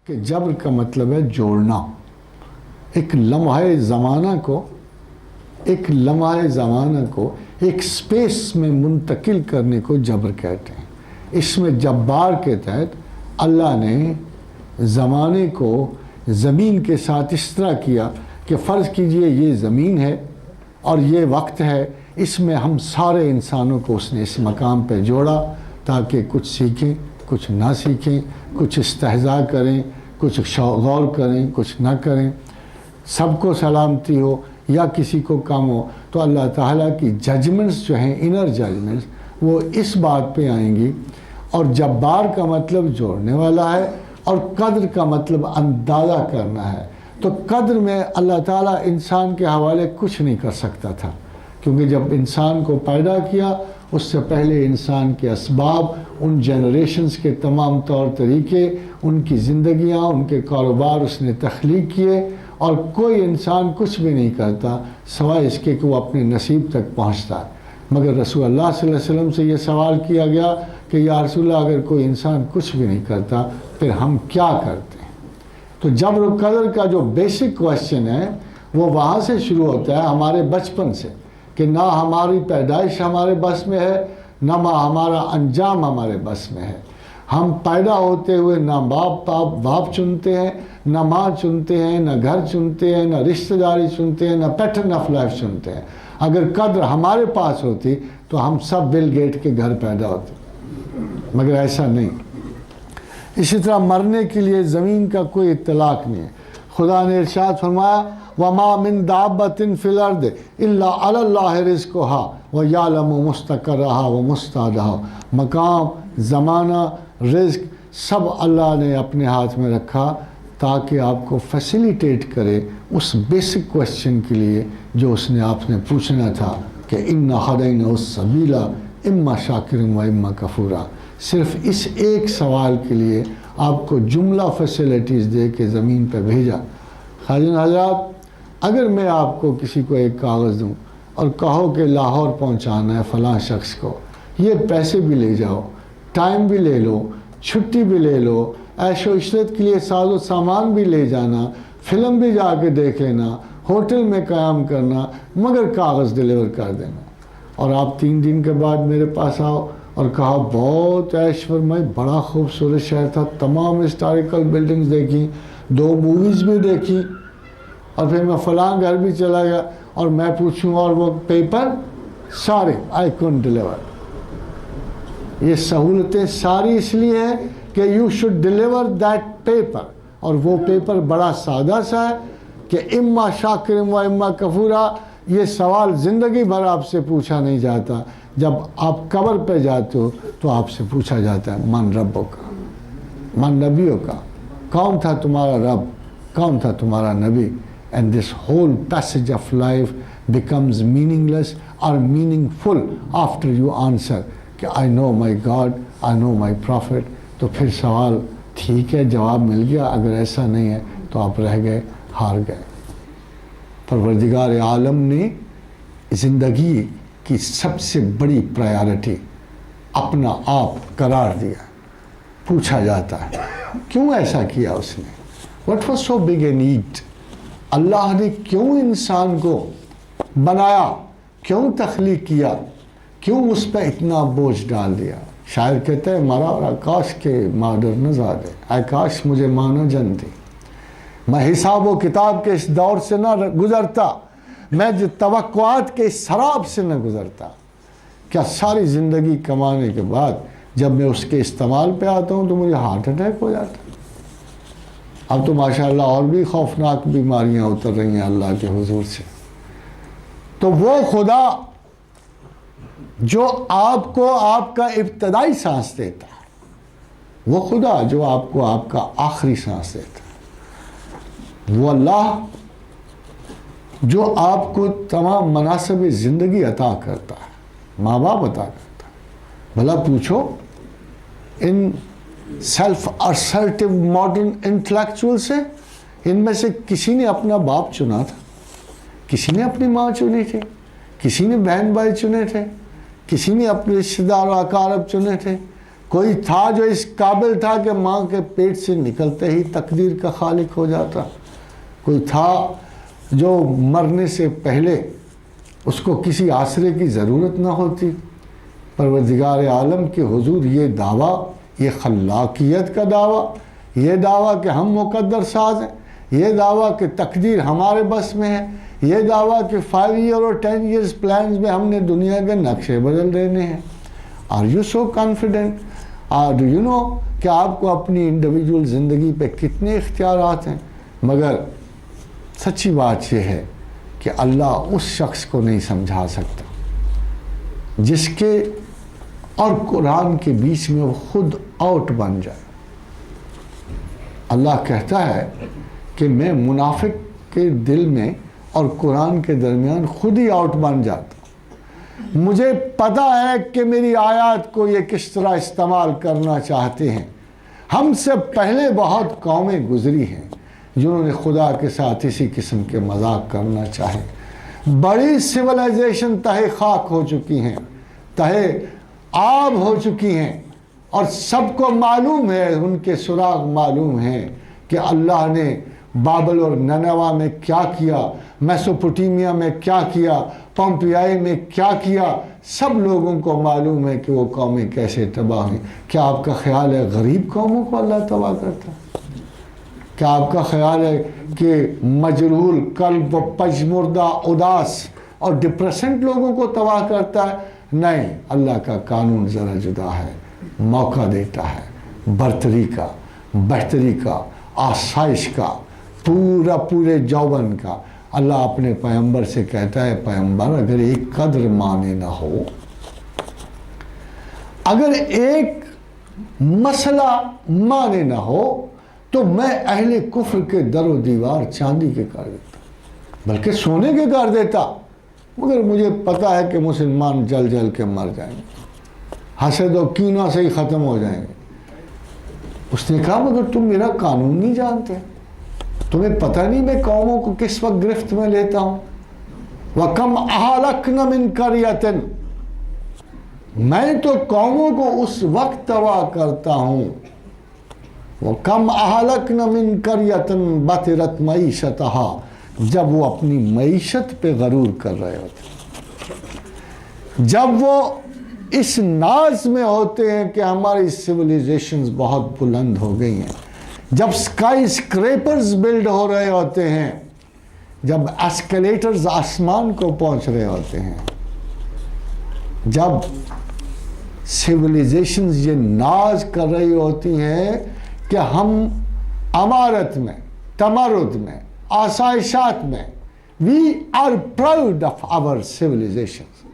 کہ جبر کا مطلب ہے جوڑنا. ایک لمحہ زمانہ کو ایک سپیس میں منتقل کرنے کو جبر کہتے ہیں. اس میں جبار کے تحت اللہ نے زمانے کو زمین کے ساتھ اس طرح کیا کہ فرض کیجئے یہ زمین ہے اور یہ وقت ہے، اس میں ہم سارے انسانوں کو اس نے اس مقام پہ جوڑا تاکہ کچھ سیکھیں، کچھ نہ سیکھیں، کچھ استہزاء کریں، کچھ غور کریں، کچھ نہ کریں، سب کو سلامتی ہو یا کسی کو کم ہو. تو اللہ تعالیٰ کی ججمنٹس جو ہیں، انر ججمنٹس، وہ اس بات پہ آئیں گی. اور جبار کا مطلب جوڑنے والا ہے اور قدر کا مطلب اندازہ کرنا ہے. تو قدر میں اللہ تعالیٰ انسان کے حوالے کچھ نہیں کر سکتا تھا، کیونکہ جب انسان کو پیدا کیا اس سے پہلے انسان کے اسباب، ان جنریشنز کے تمام طور طریقے، ان کی زندگیاں، ان کے کاروبار اس نے تخلیق کیے، اور کوئی انسان کچھ بھی نہیں کرتا سوائے اس کے کہ وہ اپنے نصیب تک پہنچتا ہے. مگر رسول اللہ صلی اللہ علیہ وسلم سے یہ سوال کیا گیا کہ یا رسول اللہ، اگر کوئی انسان کچھ بھی نہیں کرتا پھر ہم کیا کرتے ہیں؟ تو جبر و قدر کا جو بیسک کویسچن ہے وہ وہاں سے شروع ہوتا ہے، ہمارے بچپن سے، کہ نہ ہماری پیدائش ہمارے بس میں ہے، نہ ہمارا انجام ہمارے بس میں ہے. ہم پیدا ہوتے ہوئے نہ باپ چنتے ہیں، نہ ماں چنتے ہیں، نہ گھر چنتے ہیں، نہ رشتہ داری چنتے ہیں، نہ پیٹرن آف لائف چنتے ہیں. اگر قدر ہمارے پاس ہوتی تو ہم سب بل گیٹ کے گھر پیدا ہوتے، مگر ایسا نہیں. اسی طرح مرنے کے لیے زمین کا کوئی اطلاق نہیں ہے. خدا نے ارشاد فرمایا وَمَا مِن دَابَّةٍ فِي الْأَرْضِ إِلَّا عَلَى اللَّهِ رِزْقُهَا وَيَعْلَمُ مُسْتَقَرَّهَا وَمُسْتَودَعَهَا. مقام، زمانہ، رزق سب اللہ نے اپنے ہاتھ میں رکھا تاکہ آپ کو فیسیلیٹیٹ کرے اس بیسک کویسچن کے لیے جو اس نے آپ نے پوچھنا تھا کہ اِنَّا هَدَيْنَاهُ السَّبِيلَ إِمَّا شَاكِرٍ وَإِمَّا كَفُورًا. صرف اس ایک سوال کے لیے آپ کو جملہ فیسیلیٹیز دے کے زمین پہ بھیجا. خواجین حضرات، اگر میں آپ کو کسی کو ایک کاغذ دوں اور کہو کہ لاہور پہنچانا ہے فلاں شخص کو، یہ پیسے بھی لے جاؤ، ٹائم بھی لے لو، چھٹی بھی لے لو، عیش و عشرت کے لیے ساز و سامان بھی لے جانا، فلم بھی جا کے دیکھ لینا، ہوٹل میں قیام کرنا، مگر کاغذ ڈیلیور کر دینا. اور آپ 3 دن کے بعد میرے پاس آؤ اور کہا بہت عیش فرمائی، بڑا خوبصورت شہر تھا، تمام ہسٹوریکل بلڈنگز دیکھی، 2 موویز بھی دیکھی، اور پھر میں فلاں گھر بھی چلا گیا، اور میں پوچھوں اور وہ پیپر سارے آئی کونٹ ڈیلیور. یہ سہولتیں ساری اس لیے ہیں کہ you should deliver that paper, اور وہ پیپر بڑا سادہ سا ہے کہ اما شاکر و اما کفورا. یہ سوال زندگی بھر آپ سے پوچھا نہیں جاتا، جب آپ قبر پہ جاتے ہو تو آپ سے پوچھا جاتا ہے من ربوں کا، من نبیوں کا، کون تھا تمہارا رب، کون تھا تمہارا نبی. And this whole passage of life becomes meaningless or meaningful after you answer کہ I know my God, I know my prophet. تو پھر سوال ٹھیک ہے، جواب مل گیا. اگر ایسا نہیں ہے تو آپ رہ گئے، ہار گئے. پروردگار عالم نے زندگی کی سب سے بڑی پرائیورٹی اپنا آپ قرار دیا. پوچھا جاتا ہے کیوں ایسا کیا اس نے؟ What was so big a need؟ اللہ نے کیوں انسان کو بنایا، کیوں تخلیق کیا، کیوں اس پہ اتنا بوجھ ڈال دیا؟ شاعر کہتے ہیں مرا اور آکاش کے مادر نزادے، آکاش مجھے ماں نہ جنتی، میں حساب و کتاب کے اس دور سے نہ گزرتا، میں جو توقعات کے اس سراب سے نہ گزرتا. کیا ساری زندگی کمانے کے بعد جب میں اس کے استعمال پہ آتا ہوں تو مجھے ہارٹ اٹیک ہو جاتا ہے؟ اب تو ماشاءاللہ اور بھی خوفناک بیماریاں اتر رہی ہیں اللہ کے حضور سے. تو وہ خدا جو آپ کو آپ کا ابتدائی سانس دیتا ہے، وہ خدا جو آپ کو آپ کا آخری سانس دیتا ہے، وہ اللہ جو آپ کو تمام مناصب زندگی عطا کرتا ہے، ماں باپ عطا کرتا ہے. بھلا پوچھو in self assertive modern intellectual سے، ان میں سے کسی نے اپنا باپ چنا تھا، کسی نے اپنی ماں چنی تھی، کسی نے بہن بھائی چنے تھے، کسی نے اپنے رشتہ دار و اقارب چنے تھے، کوئی تھا جو اس قابل تھا کہ ماں کے پیٹ سے نکلتے ہی تقدیر کا خالق ہو جاتا؟ کوئی تھا جو مرنے سے پہلے اس کو کسی آسرے کی ضرورت نہ ہوتی؟ پروردگار عالم کے حضور یہ دعویٰ، یہ خلاقیت کا دعویٰ، یہ دعویٰ کہ ہم مقدر ساز ہیں، یہ دعویٰ کہ تقدیر ہمارے بس میں ہے، یہ دعویٰ کہ 5 ایئر اور 10 ایئرز پلانز میں ہم نے دنیا کے نقشے بدل دینے ہیں۔ Are you so confident? Do you know کہ آپ کو اپنی انڈیویجول زندگی پہ کتنے اختیارات ہیں؟ مگر سچی بات یہ ہے کہ اللہ اس شخص کو نہیں سمجھا سکتا جس کے اور قرآن کے بیچ میں وہ خود آؤٹ بن جائے۔ اللہ کہتا ہے کہ میں منافق کے دل میں اور قرآن کے درمیان خود ہی آؤٹ بن جاتا ہوں۔ مجھے پتا ہے کہ میری آیات کو یہ کس طرح استعمال کرنا چاہتے ہیں۔ ہم سے پہلے بہت قومیں گزری ہیں جنہوں نے خدا کے ساتھ اسی قسم کے مذاق کرنا چاہے۔ بڑی سویلائزیشن تہے خاک ہو چکی ہیں، تہے آب ہو چکی ہیں، اور سب کو معلوم ہے، ان کے سراغ معلوم ہیں کہ اللہ نے بابل اور نینوا میں کیا کیا، میسوپوٹیمیا میں کیا کیا، پومپیائی میں کیا کیا۔ سب لوگوں کو معلوم ہے کہ وہ قومیں کیسے تباہ ہیں۔ کیا آپ کا خیال ہے غریب قوموں کو اللہ تباہ کرتا ہے؟ کیا آپ کا خیال ہے کہ مجروح قلب و پژمردہ اداس اور ڈپریسنٹ لوگوں کو تباہ کرتا ہے؟ نہیں، اللہ کا قانون ذرا جدا ہے، موقع دیتا ہے برتری کا، بہتری کا، آسائش کا، پورے جوبن کا۔ اللہ اپنے پیغمبر سے کہتا ہے، پیغمبر اگر ایک قدر مانے نہ ہو، اگر ایک مسئلہ مانے نہ ہو، تو میں اہل کفر کے در و دیوار چاندی کے کر دیتا، بلکہ سونے کے کر دیتا، مگر مجھے پتا ہے کہ مسلمان جل جل کے مر جائیں گے، حسد و کینہ سے ہی ختم ہو جائیں گے۔ اس نے کہا مگر تم میرا قانون نہیں جانتے، تمہیں پتہ نہیں میں قوموں کو کس وقت گرفت میں لیتا ہوں۔ وَكَمْ أَهْلَكْنَا مِنْ قَرْيَةٍ، میں تو قوموں کو اس وقت تباہ کرتا ہوں۔ وَكَمْ أَهْلَكْنَا مِنْ قَرْيَةٍ بَطِرَتْ مَعِيشَتَهَا، جب وہ اپنی معیشت پہ غرور کر رہے ہوتے، جب وہ اس ناز میں ہوتے ہیں کہ ہماری سویلائزیشنز بہت بلند ہو گئی ہیں، جب اسکائی اسکریپرز بلڈ ہو رہے ہوتے ہیں، جب ایسکیلیٹرز آسمان کو پہنچ رہے ہوتے ہیں، جب سویلائزیشنز یہ ناز کر رہی ہوتی ہیں کہ ہم امارت میں، تمرد میں، آسائشات میں، we are proud of our civilizations.